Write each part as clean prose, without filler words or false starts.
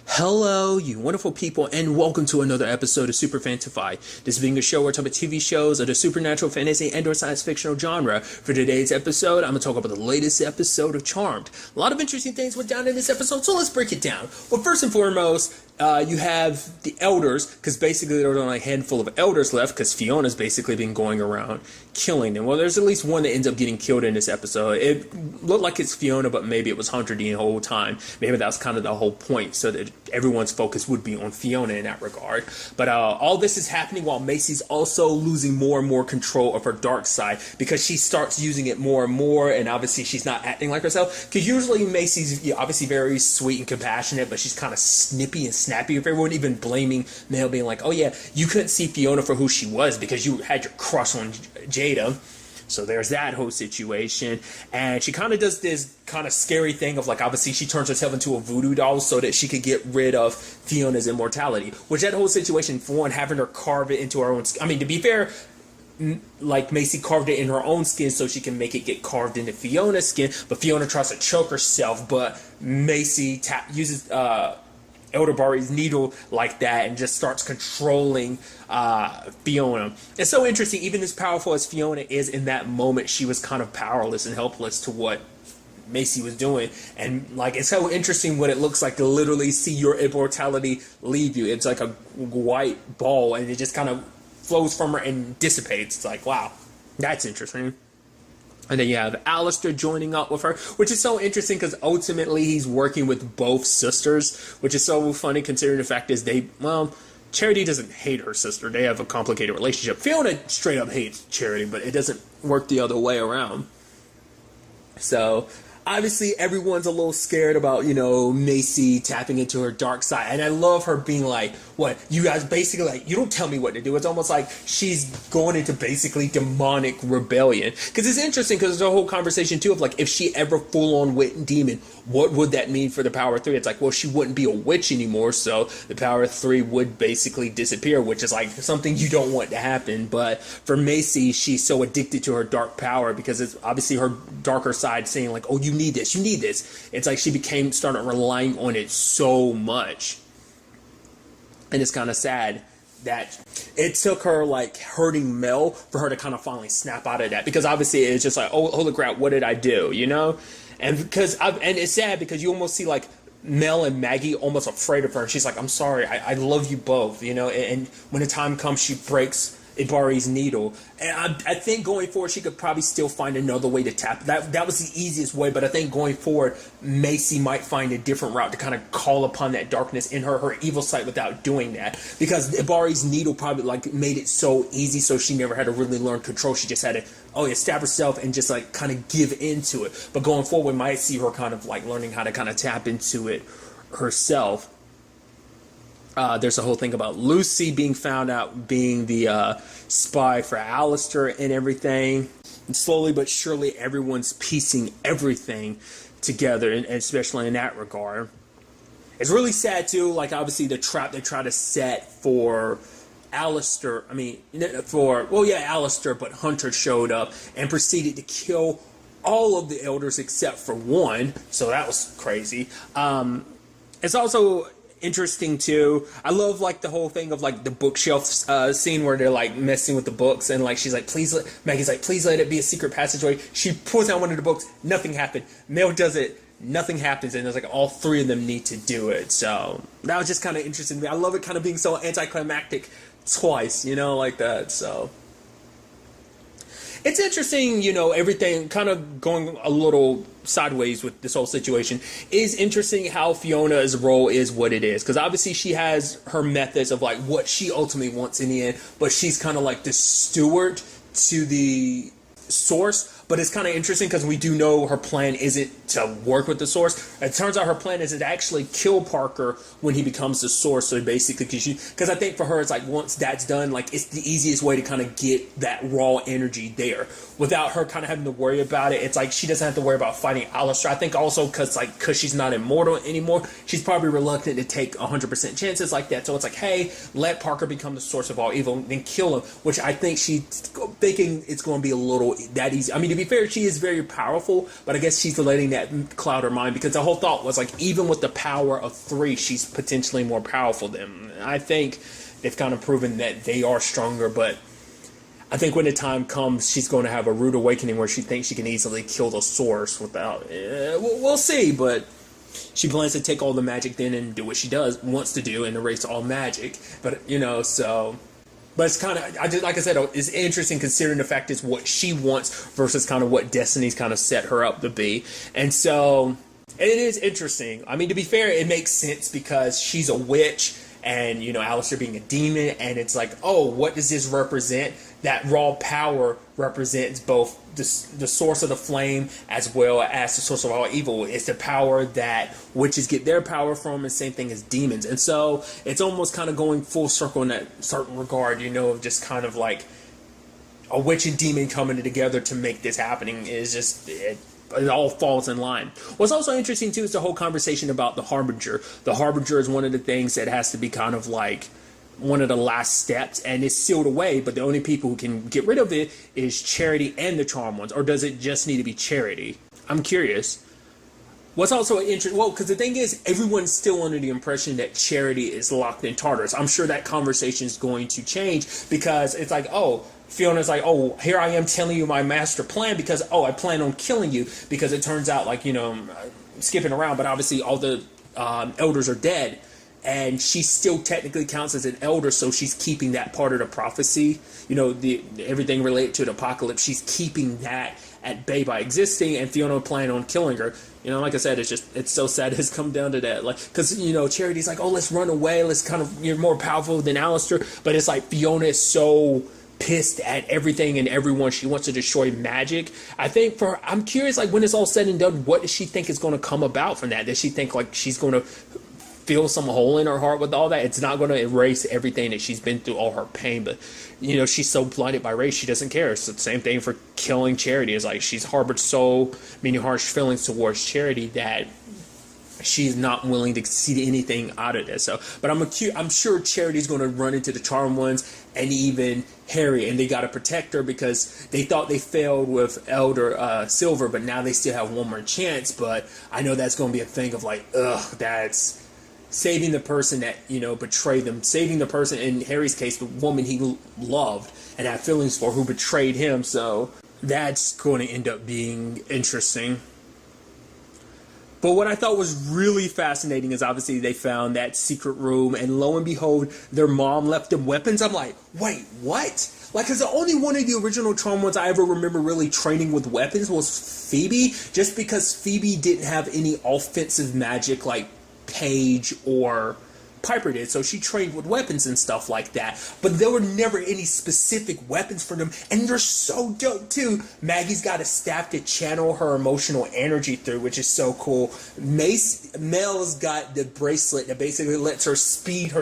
Hello, you wonderful people, and welcome to another episode of Super-Fanta-Fi. This being a show where I talk about TV shows of the supernatural, fantasy, and/or science fictional genre. For today's episode, I'm going to talk about the latest episode of Charmed. A lot of interesting things went down in this episode, so let's break it down. Well, first and foremost, you have the elders, because basically there's only a handful of elders left, because Fiona's basically been going around killing them. Well, there's at least one that ends up getting killed in this episode. It looked like it's Fiona, but maybe it was Hunter the whole time. Maybe that was kind of the whole point, so that everyone's focus would be on Fiona in that regard. But all this is happening while Macy's also losing more and more control of her dark side, because she starts using it more and more, and obviously she's not acting like herself. Because usually Macy's obviously very sweet and compassionate, but she's kind of snippy and snappy with everyone, even blaming Mel, being like, oh yeah, you couldn't see Fiona for who she was because you had your crush on Jada. So there's that whole situation. And she kind of does this kind of scary thing of, like, obviously she turns herself into a voodoo doll so that she could get rid of Fiona's immortality. Which, that whole situation, for one, having her carve it into her own skin. I mean, to be fair, like, Macy carved it in her own skin so she can make it get carved into Fiona's skin. But Fiona tries to choke herself, but Macy uses Elderberry's needle like that and just starts controlling Fiona. It's so interesting. Even as powerful as Fiona is, in that moment she was kind of powerless and helpless to what Macy was doing. And, like, it's so interesting what it looks like to literally see your immortality leave you. It's like a white ball and it just kind of flows from her and dissipates. It's like, wow, that's interesting. And then you have Alistair joining up with her, which is so interesting because ultimately he's working with both sisters, which is so funny considering the fact is Charity doesn't hate her sister. They have a complicated relationship. Fiona straight up hates Charity, but it doesn't work the other way around. So obviously everyone's a little scared about, Macy tapping into her dark side. And I love her being like, what, you guys basically, like, you don't tell me what to do. It's almost like she's going into basically demonic rebellion. Because it's interesting because there's a whole conversation too of, like, if she ever full on went demon, what would that mean for the Power 3? It's like, well, she wouldn't be a witch anymore, so the Power 3 would basically disappear, which is like something you don't want to happen. But for Macy, she's so addicted to her dark power because it's obviously her darker side saying, like, oh, you need this, you need this. It's like she started relying on it so much. And it's kind of sad that it took her, like, hurting Mel for her to kind of finally snap out of that. Because obviously it's just like, oh, holy crap, what did I do, And and it's sad because you almost see, like, Mel and Maggie almost afraid of her. And she's like, I'm sorry, I love you both, And when the time comes, she breaks Ibari's needle. And I think going forward, she could probably still find another way to tap. That was the easiest way, but I think going forward, Macy might find a different route to kind of call upon that darkness in her evil side without doing that. Because Ibari's needle probably, like, made it so easy, so she never had to really learn control. She just had to, stab herself and just, like, kind of give into it. But going forward, we might see her kind of, like, learning how to kind of tap into it herself. There's a whole thing about Lucy being found out being the spy for Alistair and everything. And slowly but surely, everyone's piecing everything together, and especially in that regard. It's really sad, too, like, obviously, the trap they try to set for Alistair. Alistair, but Hunter showed up and proceeded to kill all of the elders except for one. So that was crazy. It's also interesting too. I love, like, the whole thing of, like, the bookshelf scene where they're, like, messing with the books, and, like, she's like, Maggie's like, please let it be a secret passageway. She pulls out one of the books, nothing happened. Mel does it, nothing happens, and there's, like, all three of them need to do it. So that was just kind of interesting to me. I love it kind of being so anticlimactic twice, like that. So it's interesting, everything kind of going a little sideways with this whole situation. Is interesting how Fiona's role is what it is. Because obviously she has her methods of, like, what she ultimately wants in the end. But she's kind of like the steward to the source. But it's kind of interesting because we do know her plan isn't to work with the source. It turns out her plan is to actually kill Parker when he becomes the source. So basically, because I think for her, it's like once that's done, like, it's the easiest way to kind of get that raw energy there without her kind of having to worry about it. It's like she doesn't have to worry about fighting Alistair. I think also because she's not immortal anymore, she's probably reluctant to take 100% chances like that. So it's like, hey, let Parker become the source of all evil, then kill him. Which I think she's thinking it's going to be a little that easy. I mean, to be be fair, she is very powerful, but I guess she's letting that cloud her mind, because the whole thought was like, even with the power of 3, she's potentially more powerful than them. I think they've kind of proven that they are stronger, but I think when the time comes, she's going to have a rude awakening where she thinks she can easily kill the source without... we'll see, but she plans to take all the magic then and do what she wants to do and erase all magic. But, so... But it's kind of, like I said, it's interesting considering the fact it's what she wants versus kind of what Destiny's kind of set her up to be. And so it is interesting. I mean, to be fair, it makes sense because she's a witch and, Alistair being a demon. And it's like, oh, what does this represent? That raw power represents both the source of the flame as well as the source of all evil. It's the power that witches get their power from, and same thing as demons. And so it's almost kind of going full circle in that certain regard, of just kind of like a witch and demon coming together to make this happening is just... It all falls in line. What's also interesting, too, is the whole conversation about the Harbinger. The Harbinger is one of the things that has to be kind of like one of the last steps, and it's sealed away, but the only people who can get rid of it is Charity and the Charmed Ones, or does it just need to be Charity? I'm curious. What's also interesting, because the thing is, everyone's still under the impression that Charity is locked in Tartarus. I'm sure that conversation is going to change, because it's like, oh, Fiona's like, oh, here I am telling you my master plan because, oh, I plan on killing you, because it turns out, like, skipping around, but obviously all the elders are dead, and she still technically counts as an elder, so she's keeping that part of the prophecy, everything related to the apocalypse, she's keeping that at bay by existing, and Fiona planned on killing her. Like I said, it's so sad it's come down to that. Like, because, Charity's like, oh, let's run away, you're more powerful than Alistair, but it's like Fiona is so pissed at everything and everyone. She wants to destroy magic. I'm curious, like, when it's all said and done, what does she think is going to come about from that? Does she think, like, she's going to feel some hole in her heart with all that? It's not going to erase everything that she's been through, all her pain, but, she's so blinded by rage, she doesn't care. It's the same thing for killing Charity. It's like she's harbored so many harsh feelings towards Charity that she's not willing to see anything out of this. So, but I'm sure Charity's going to run into the Charmed Ones and even Harry, and they got to protect her because they thought they failed with Elder Silver, but now they still have one more chance. But I know that's going to be a thing of like, that's saving the person that, betrayed them, saving the person, in Harry's case, the woman he loved and had feelings for, who betrayed him. So that's going to end up being interesting. But what I thought was really fascinating is obviously they found that secret room, and lo and behold, their mom left them weapons. I'm like, wait, what? Like, because the only one of the original Charmed Ones I ever remember really training with weapons was Phoebe, just because Phoebe didn't have any offensive magic like Paige or Piper did, so she trained with weapons and stuff like that, but there were never any specific weapons for them, and they're so dope too. Maggie's got a staff to channel her emotional energy through, which is so cool. Mel's got the bracelet that basically lets her speed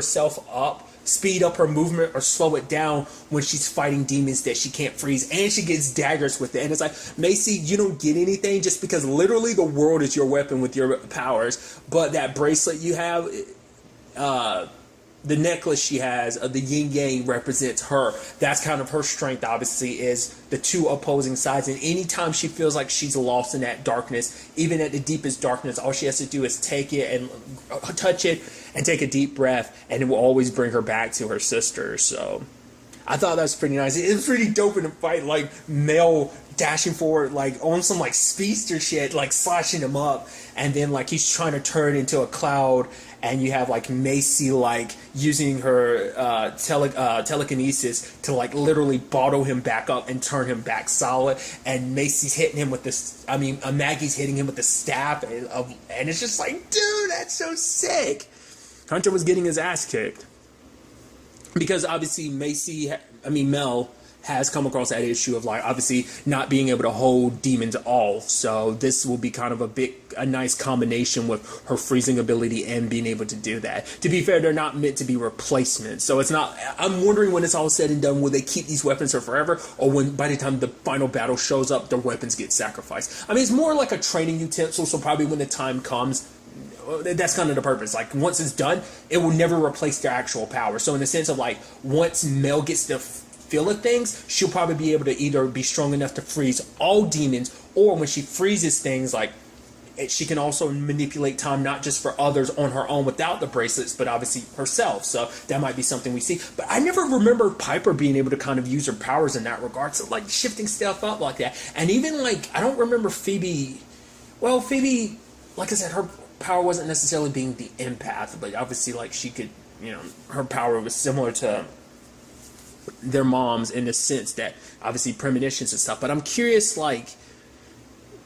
up her movement or slow it down when she's fighting demons that she can't freeze, and she gets daggers with it. And it's like, Macy, you don't get anything just because literally the world is your weapon with your powers, but that bracelet you have, the necklace she has of the yin yang represents her. That's kind of her strength, obviously, is the two opposing sides. And anytime she feels like she's lost in that darkness, even at the deepest darkness, all she has to do is take it and touch it and take a deep breath, and it will always bring her back to her sister. So I thought that was pretty nice. It was pretty dope in the fight, like Mel dashing forward, like on some like speedster shit, like slashing him up, and then like he's trying to turn into a cloud, and you have like Macy like using her telekinesis to like literally bottle him back up and turn him back solid, and Macy's hitting him with this, Maggie's hitting him with the staff, and it's just like, dude, that's so sick. Hunter was getting his ass kicked because obviously Mel has come across that issue of like obviously not being able to hold demons off. So this will be kind of a nice combination with her freezing ability and being able to do that. To be fair, they're not meant to be replacements. So it's not, I'm wondering when it's all said and done, will they keep these weapons for forever, or when by the time the final battle shows up, the weapons get sacrificed? It's more like a training utensil, so probably when the time comes, that's kind of the purpose. Like once it's done, it will never replace their actual power. So in the sense of like once Mel gets the feel of things, she'll probably be able to either be strong enough to freeze all demons, or when she freezes things, like she can also manipulate time not just for others on her own without the bracelets, but obviously herself. So that might be something we see. But I never remember Piper being able to kind of use her powers in that regard. So like shifting stuff up like that. And even like, I don't remember Phoebe. Well, Phoebe, like I said, her power wasn't necessarily being the empath, but obviously like she could, you know, her power was similar to their moms in the sense that obviously premonitions and stuff. But I'm curious, like,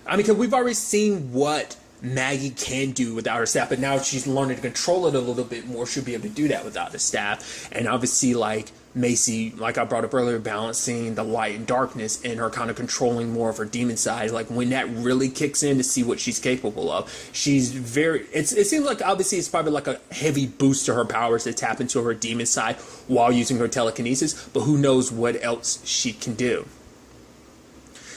I mean, because we've already seen what Maggie can do without her staff, but now she's learning to control it a little bit more. She'll be able to do that without the staff. And obviously, like, Macy, like I brought up earlier, balancing the light and darkness and her kind of controlling more of her demon side. Like, when that really kicks in to see what she's capable of, she's very... It seems like, obviously, it's probably like a heavy boost to her powers to tap into her demon side while using her telekinesis, but who knows what else she can do.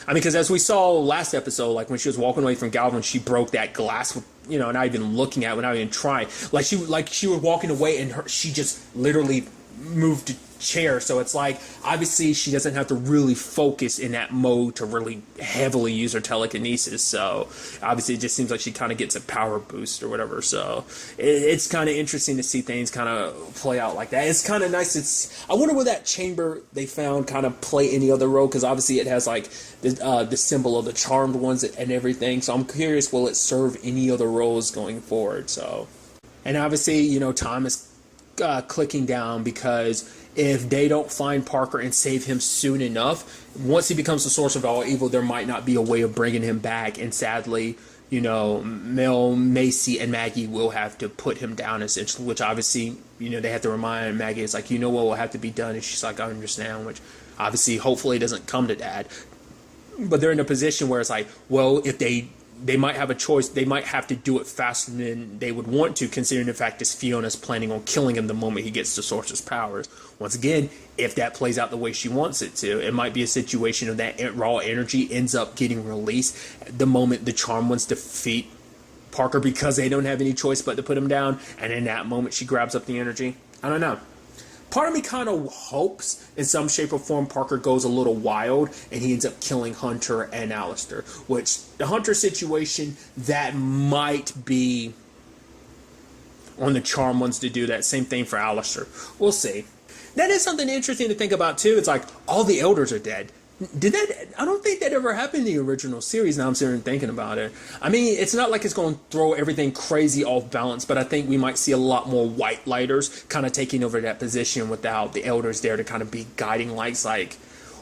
I mean, because as we saw last episode, like when she was walking away from Galvin, she broke that glass with, you know, not even looking at it, not even trying. Like she was walking away and she just literally moved the chair. So it's like, obviously she doesn't have to really focus in that mode to really heavily use her telekinesis. So obviously it just seems like she kind of gets a power boost or whatever. So it's kind of interesting to see things kind of play out like that. It's kind of nice. I wonder will that chamber they found kind of play any other role, because obviously it has like the symbol of the charmed ones and everything. So I'm curious, will it serve any other roles going forward? So, and obviously, you know, time is clicking down, because if they don't find Parker and save him soon enough, once he becomes the source of all evil, there might not be a way of bringing him back. And sadly, you know, Mel, Macy, and Maggie will have to put him down essentially, which obviously, you know, they have to remind Maggie, it's like, you know what will have to be done? And she's like, I understand, which obviously hopefully doesn't come to that. But they're in a position where it's like, well, if they might have a choice. They might have to do it faster than they would want to, considering the fact that Fiona's planning on killing him the moment he gets to Sorcerer's powers. Once again, if that plays out the way she wants it to, it might be a situation of that raw energy ends up getting released the moment the Charmed Ones defeat Parker, because they don't have any choice but to put him down, and in that moment she grabs up the energy. I don't know. Part of me kind of hopes in some shape or form Parker goes a little wild and he ends up killing Hunter and Alistair, which the Hunter situation, that might be on the Charmed Ones to do that. Same thing for Alistair. We'll see. That is something interesting to think about too. It's like all the elders are dead. I don't think that ever happened in the original series. Now I'm sitting and thinking about it. I mean, it's not like it's going to throw everything crazy off balance, but I think we might see a lot more white lighters kind of taking over that position without the elders there to kind of be guiding lights. Like,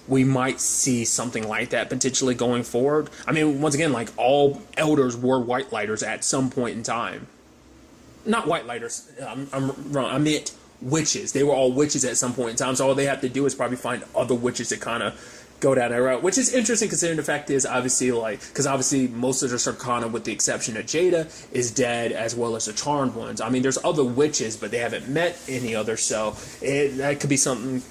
we might see something like that potentially going forward. I mean, once again, like, all elders were white lighters at some point in time. Not white lighters. I'm wrong. I meant witches. They were all witches at some point in time. So all they have to do is probably find other witches to kind of go down that route, which is interesting considering the fact is, obviously, like, because obviously most of the Sarkana, with the exception of Jada, is dead, as well as the Charmed Ones. I mean, there's other witches, but they haven't met any others, so that could be something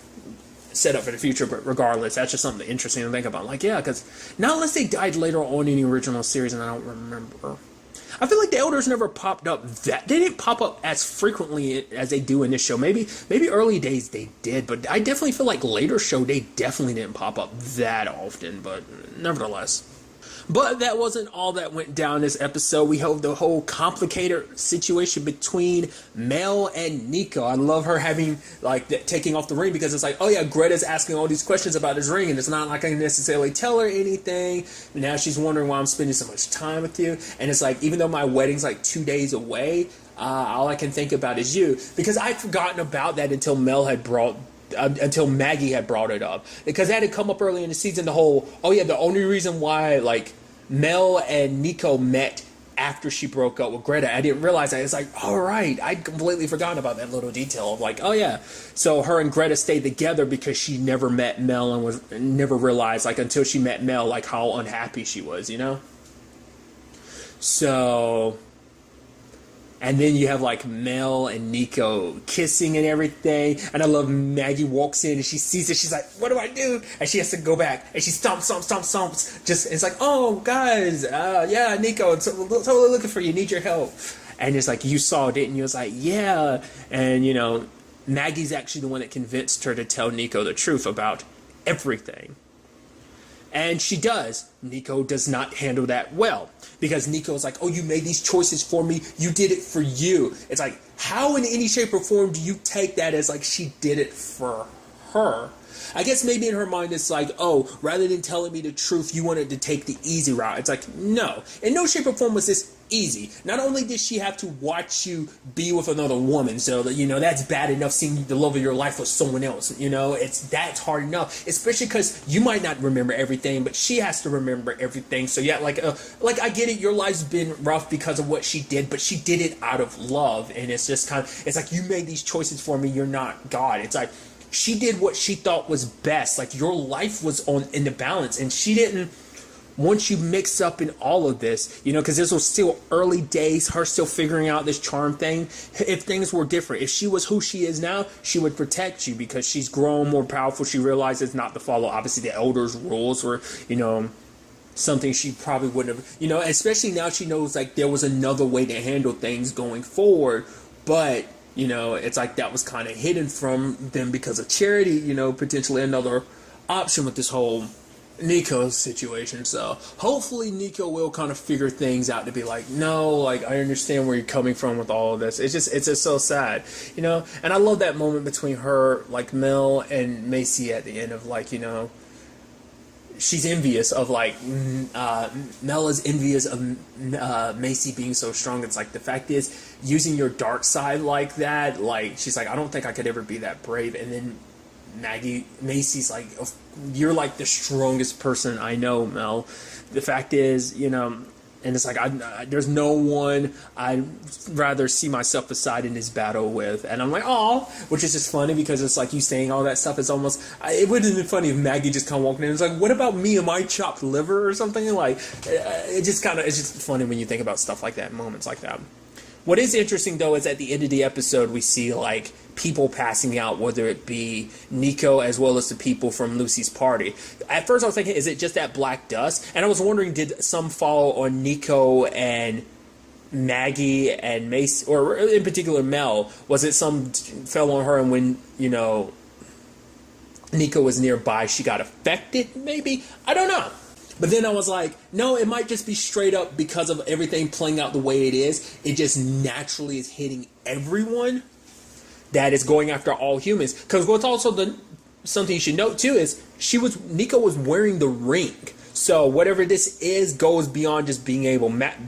set up for the future. But regardless, that's just something interesting to think about. Like, yeah, because not unless they died later on in the original series, and I don't remember. I feel like the elders never popped up they didn't pop up as frequently as they do in this show. Maybe early days they did, but I definitely feel like later show they definitely didn't pop up that often, but nevertheless. But that wasn't all that went down this episode. We have the whole complicated situation between Mel and Nico. I love her having, like, taking off the ring, because it's like, oh yeah, Greta's asking all these questions about his ring, and it's not like I can necessarily tell her anything. Now she's wondering why I'm spending so much time with you. And it's like, even though my wedding's like 2 days away, all I can think about is you. Because I'd forgotten about that until until Maggie had brought it up, because that had come up early in the season. The whole, oh yeah, the only reason why, like, Mel and Nico met after she broke up with Greta, I didn't realize that. It's like, all right, I'd completely forgotten about that little detail of, like, oh yeah, so her and Greta stayed together because she never met Mel and never realized, like, until she met Mel, like, how unhappy she was, you know. So, and then you have, like, Mel and Nico kissing and everything. And I love Maggie walks in and she sees it. She's like, what do I do? And she has to go back. And she stomps. Just, it's like, oh, guys, yeah, Nico, totally looking for you. Need your help. And it's like, you saw, didn't you? It's like, yeah. And, you know, Maggie's actually the one that convinced her to tell Nico the truth about everything. And she does. Nico does not handle that well. Because Nico's like, oh, you made these choices for me. You did it for you. It's like, how in any shape or form do you take that as like she did it for her? I guess maybe in her mind it's like, oh, rather than telling me the truth, you wanted to take the easy route. It's like, no. In no shape or form was this easy. Not only did she have to watch you be with another woman, so that, you know, that's bad enough, seeing the love of your life with someone else. You know, that's hard enough. Especially because you might not remember everything, but she has to remember everything. So yeah, like I get it, your life's been rough because of what she did, but she did it out of love. And it's just kind of, it's like, you made these choices for me, you're not God. It's like, she did what she thought was best. Like, your life was in the balance, and she didn't want you mixed up in all of this, you know, because this was still early days, her still figuring out this charm thing. If things were different, if she was who she is now, she would protect you because she's grown more powerful. She realizes not to follow, obviously, the elders' rules, or, you know, something she probably wouldn't have, you know, especially now she knows, like, there was another way to handle things going forward. But you know, it's like that was kind of hidden from them because of Charity, you know, potentially another option with this whole Nico situation. So hopefully Nico will kind of figure things out to be like, no, like, I understand where you're coming from with all of this. It's just so sad, you know. And I love that moment between her, like, Mel and Macy at the end of, like, you know, she's envious of, like, Mel is envious of Macy being so strong. It's like, the fact is, using your dark side like that, like, she's like, I don't think I could ever be that brave. And then Macy's like, you're like the strongest person I know, Mel. The fact is, you know, and it's like, there's no one I'd rather see myself beside in this battle with. And I'm like, oh, which is just funny because it's like, you saying all that stuff is almost, it would have been funny if Maggie just come walking in and it's like, what about me? Am I chopped liver or something? Like, it's just funny when you think about stuff like that, moments like that. What is interesting, though, is at the end of the episode, we see, like, people passing out, whether it be Nico as well as the people from Lucy's party. At first, I was thinking, is it just that black dust? And I was wondering, did some fall on Nico and Maggie and Mace, or in particular Mel? Was it some fell on her, and when, you know, Nico was nearby, she got affected, maybe? I don't know. But then I was like, no, it might just be straight up because of everything playing out the way it is. It just naturally is hitting everyone that is going after all humans. Because what's also something you should note too is Nico was wearing the ring. So whatever this is goes beyond just being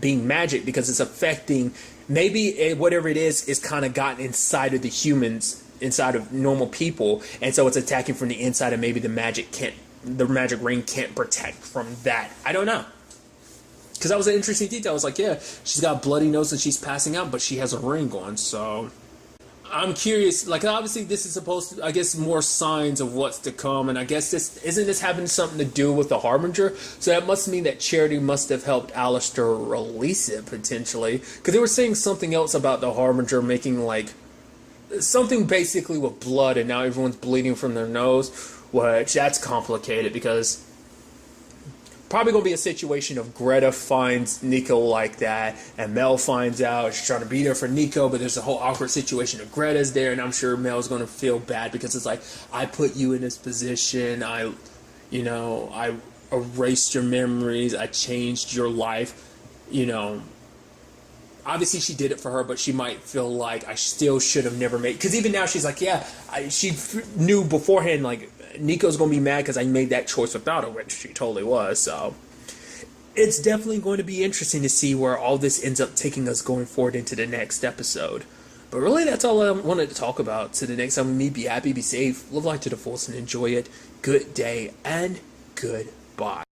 being magic, because it's affecting, maybe whatever it is kind of gotten inside of the humans, inside of normal people. And so it's attacking from the inside, and maybe the magic ring can't protect from that. I don't know. Because that was an interesting detail. I was like, yeah, she's got a bloody nose and she's passing out, but she has a ring on. So I'm curious. Like, obviously, this is supposed to, I guess, more signs of what's to come. And I guess isn't this having something to do with the Harbinger? So that must mean that Charity must have helped Alistair release it, potentially. Because they were saying something else about the Harbinger making, like, something basically with blood, and now everyone's bleeding from their nose. Which, that's complicated, because probably going to be a situation of Greta finds Nico like that, and Mel finds out. She's trying to be there for Nico, but there's a whole awkward situation of Greta's there, and I'm sure Mel's going to feel bad because it's like, I put you in this position, I erased your memories, I changed your life, you know. Obviously, she did it for her, but she might feel like I still should have never made... Because even now, she's like, yeah, she knew beforehand, like, Nico's going to be mad because I made that choice without her, which she totally was. So it's definitely going to be interesting to see where all this ends up taking us going forward into the next episode. But really, that's all I wanted to talk about. To the next time with me, be happy, be safe, live life to the fullest, and enjoy it. Good day, and goodbye.